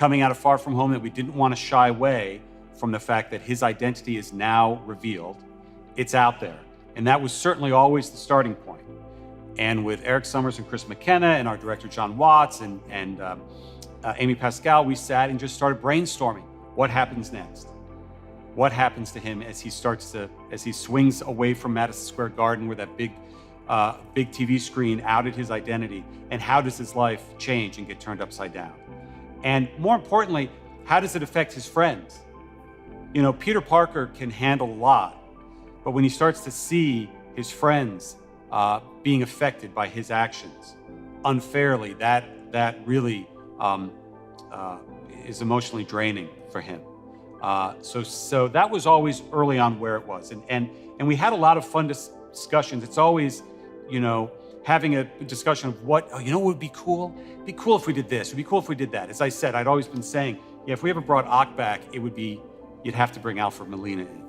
coming out of Far From Home that we didn't want to shy away from the fact that his identity is now revealed. It's out there. And that was certainly always the starting point. And with Eric Summers and Chris McKenna and our director, John Watts, and Amy Pascal, we sat and just started brainstorming. What happens next? What happens to him as he swings away from Madison Square Garden where that big TV screen outed his identity? And how does his life change and get turned upside down? And more importantly, how does it affect his friends? You know, Peter Parker can handle a lot, but when he starts to see his friends being affected by his actions unfairly, that really is emotionally draining for him. So that was always early on where it was. And we had a lot of fun discussions. It's always, you know, having a discussion of what would be cool? It'd be cool if we did this. It'd be cool if we did that. As I said, I'd always been saying, yeah, if we ever brought Ock back, you'd have to bring Alfred Molina in.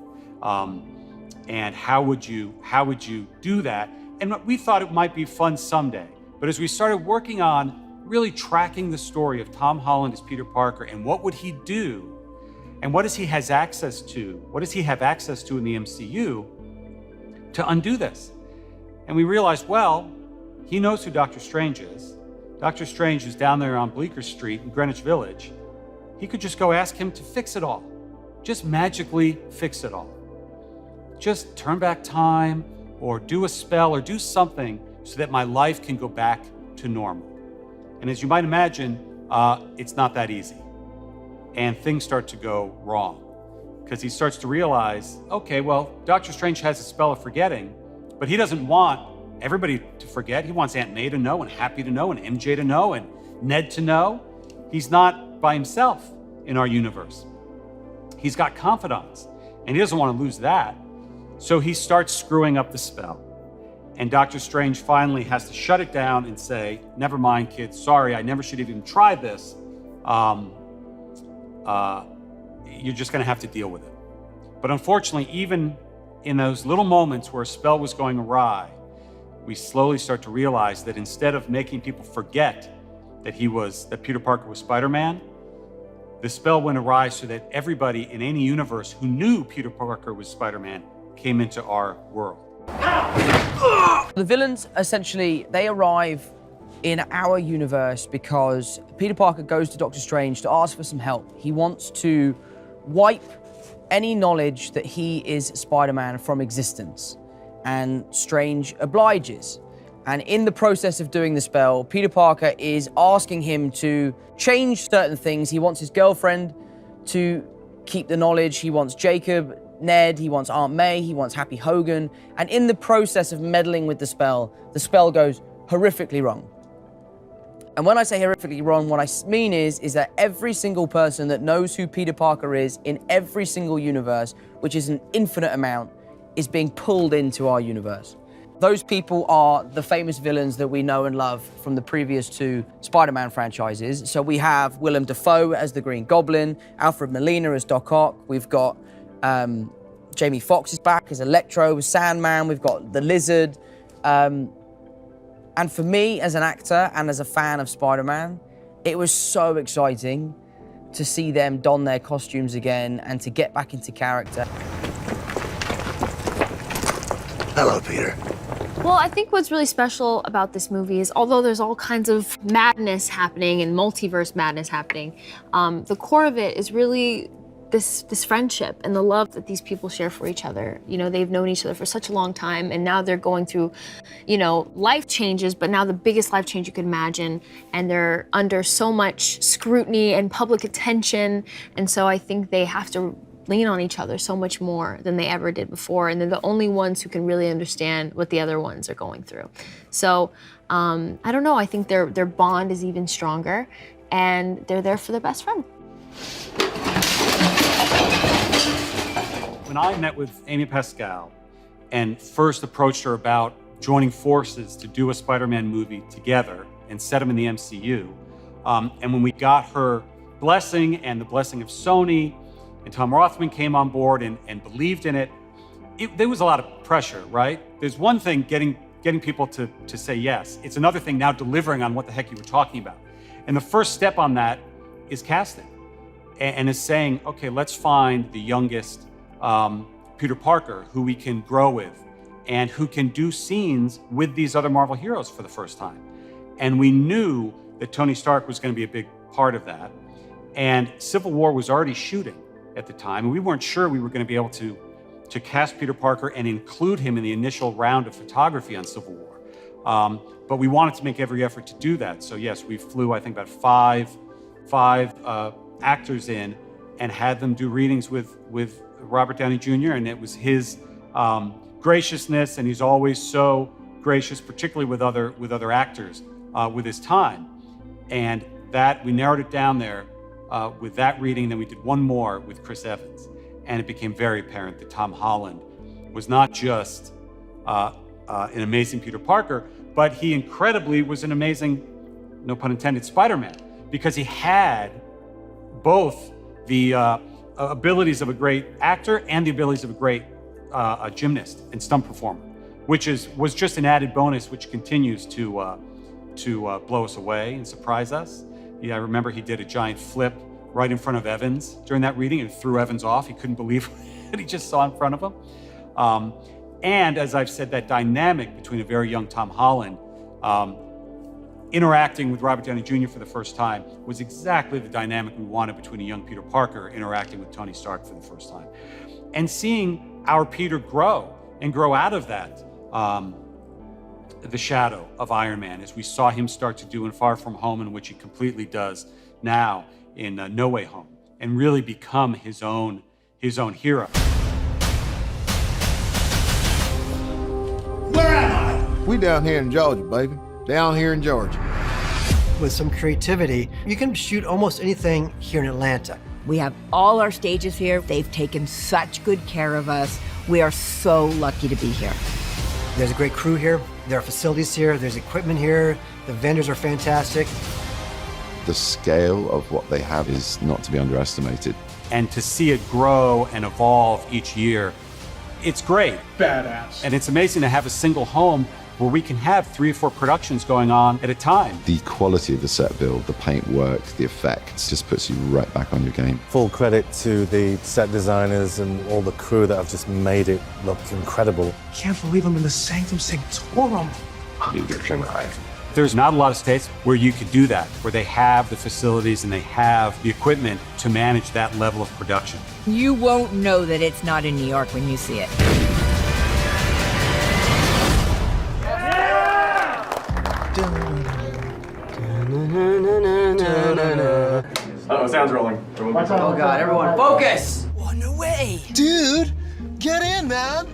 And how would you do that? And we thought it might be fun someday. But as we started working on really tracking the story of Tom Holland as Peter Parker and what would he do, and what does he have access to in the MCU to undo this? And we realized, well, he knows who Doctor Strange is. Doctor Strange is down there on Bleecker Street in Greenwich Village. He could just go ask him to fix it all. Just magically fix it all. Just turn back time or do a spell or do something so that my life can go back to normal. And as you might imagine, it's not that easy. And things start to go wrong because he starts to realize, okay, well, Doctor Strange has a spell of forgetting, but he doesn't want everybody to forget. He wants Aunt May to know and Happy to know and MJ to know and Ned to know. He's not by himself in our universe. He's got confidants and he doesn't want to lose that. So he starts screwing up the spell. And Doctor Strange finally has to shut it down and say, never mind, kids, sorry, I never should have even tried this. You're just gonna have to deal with it. But unfortunately, even in those little moments where a spell was going awry, we slowly start to realize that instead of making people forget that Peter Parker was Spider-Man, the spell went awry so that everybody in any universe who knew Peter Parker was Spider-Man came into our world. The villains, essentially, they arrive in our universe because Peter Parker goes to Doctor Strange to ask for some help. He wants to wipe any knowledge that he is Spider-Man from existence, and Strange obliges. And in the process of doing the spell, Peter Parker is asking him to change certain things. He wants his girlfriend to keep the knowledge. He wants Jacob, Ned, he wants Aunt May, he wants Happy Hogan. And in the process of meddling with the spell goes horrifically wrong. And when I say horrifically wrong, what I mean is that every single person that knows who Peter Parker is in every single universe, which is an infinite amount, is being pulled into our universe. Those people are the famous villains that we know and love from the previous two Spider-Man franchises. So we have Willem Dafoe as the Green Goblin, Alfred Molina as Doc Ock, we've got Jamie Foxx is back as Electro, Sandman, we've got the Lizard. And for me, as an actor and as a fan of Spider-Man, it was so exciting to see them don their costumes again and to get back into character. Hello, Peter. Well, I think what's really special about this movie is, although there's all kinds of madness happening and multiverse madness happening, the core of it is really this friendship and the love that these people share for each other. You know, they've known each other for such a long time, and now they're going through, you know, life changes, but now the biggest life change you could imagine, and they're under so much scrutiny and public attention, and so I think they have to lean on each other so much more than they ever did before, and they're the only ones who can really understand what the other ones are going through. So, I don't know, I think their bond is even stronger, and they're there for their best friend. When I met with Amy Pascal and first approached her about joining forces to do a Spider-Man movie together and set them in the MCU, and when we got her blessing and the blessing of Sony, and Tom Rothman came on board and believed in it, there was a lot of pressure, right? There's one thing getting people to say yes. It's another thing now delivering on what the heck you were talking about. And the first step on that is casting and is saying, okay, let's find the youngest Peter Parker who we can grow with and who can do scenes with these other Marvel heroes for the first time. And we knew that Tony Stark was going to be a big part of that. And Civil War was already shooting at the time, and we weren't sure we were going to be able to cast Peter Parker and include him in the initial round of photography on Civil War. But we wanted to make every effort to do that. So yes, we flew, I think, about five actors in and had them do readings with Robert Downey Jr. And it was his graciousness, and he's always so gracious, particularly with other actors, with his time. And that we narrowed it down there with that reading. Then we did one more with Chris Evans, and it became very apparent that Tom Holland was not just an amazing Peter Parker, but he incredibly was an amazing, no pun intended, Spider-Man, because he had both the abilities of a great actor and the abilities of a great gymnast and stunt performer, which was just an added bonus, which continues to blow us away and surprise us. Yeah, I remember he did a giant flip right in front of Evans during that reading and threw Evans off. He couldn't believe what he just saw in front of him. And as I've said, that dynamic between a very young Tom Holland interacting with Robert Downey Jr. for the first time was exactly the dynamic we wanted between a young Peter Parker interacting with Tony Stark for the first time. And seeing our Peter grow and grow out of that, the shadow of Iron Man, as we saw him start to do in Far From Home, in which he completely does now in No Way Home, and really become his own hero. Where am I? We down here in Georgia, baby. Down here in Georgia. With some creativity, you can shoot almost anything here in Atlanta. We have all our stages here. They've taken such good care of us. We are so lucky to be here. There's a great crew here. There are facilities here. There's equipment here. The vendors are fantastic. The scale of what they have is not to be underestimated. And to see it grow and evolve each year, it's great. Badass. And it's amazing to have a single home where we can have 3 or 4 productions going on at a time. The quality of the set build, the paint work, the effects just puts you right back on your game. Full credit to the set designers and all the crew that have just made it look incredible. Can't believe I'm in the Sanctum Sanctorum. There's not a lot of states where you could do that, where they have the facilities and they have the equipment to manage that level of production. You won't know that it's not in New York when you see it. Oh, sound's rolling. Oh God, everyone focus! Oh, no way. Dude, get in, man.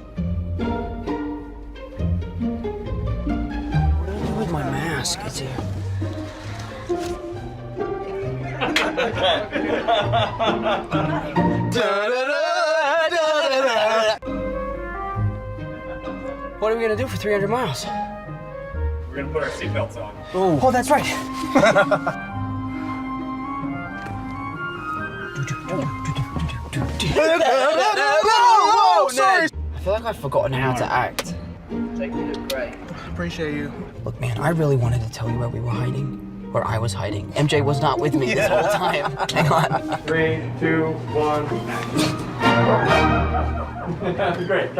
What do I do with my mask? It's here. What are we gonna do for 300 miles? We're gonna put our seatbelts on. Oh, that's right. Whoa, sorry. I feel like I've forgotten how to act. Appreciate you. Look, man, I really wanted to tell you where we were hiding. Where I was hiding. MJ was not with me this whole time. Hang on. 3, 2, 1. Great.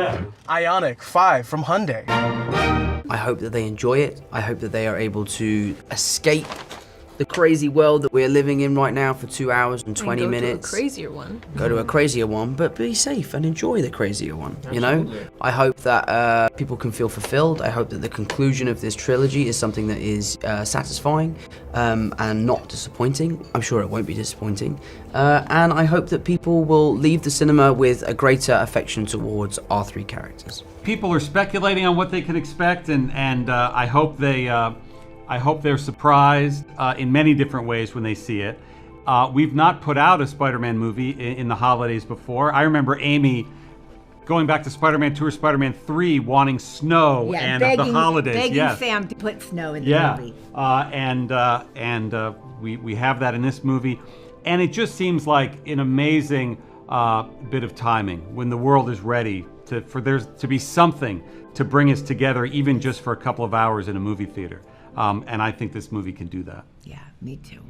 Ionic 5 from Hyundai. I hope that they enjoy it. I hope that they are able to escape the crazy world that we're living in right now for 2 hours and 20 minutes. To a crazier one. Go to a crazier one, but be safe and enjoy the crazier one, you know? I hope that people can feel fulfilled. I hope that the conclusion of this trilogy is something that is satisfying and not disappointing. I'm sure it won't be disappointing. And I hope that people will leave the cinema with a greater affection towards our 3 characters. People are speculating on what they can expect, and I hope they're surprised in many different ways when they see it. We've not put out a Spider-Man movie in the holidays before. I remember Amy going back to Spider-Man 2 or Spider-Man 3 wanting snow and the holidays. Begging Sam to put snow in the movie. We have that in this movie. And it just seems like an amazing bit of timing when the world is ready for there to be something to bring us together, even just for a couple of hours in a movie theater. And I think this movie can do that. Yeah, me too.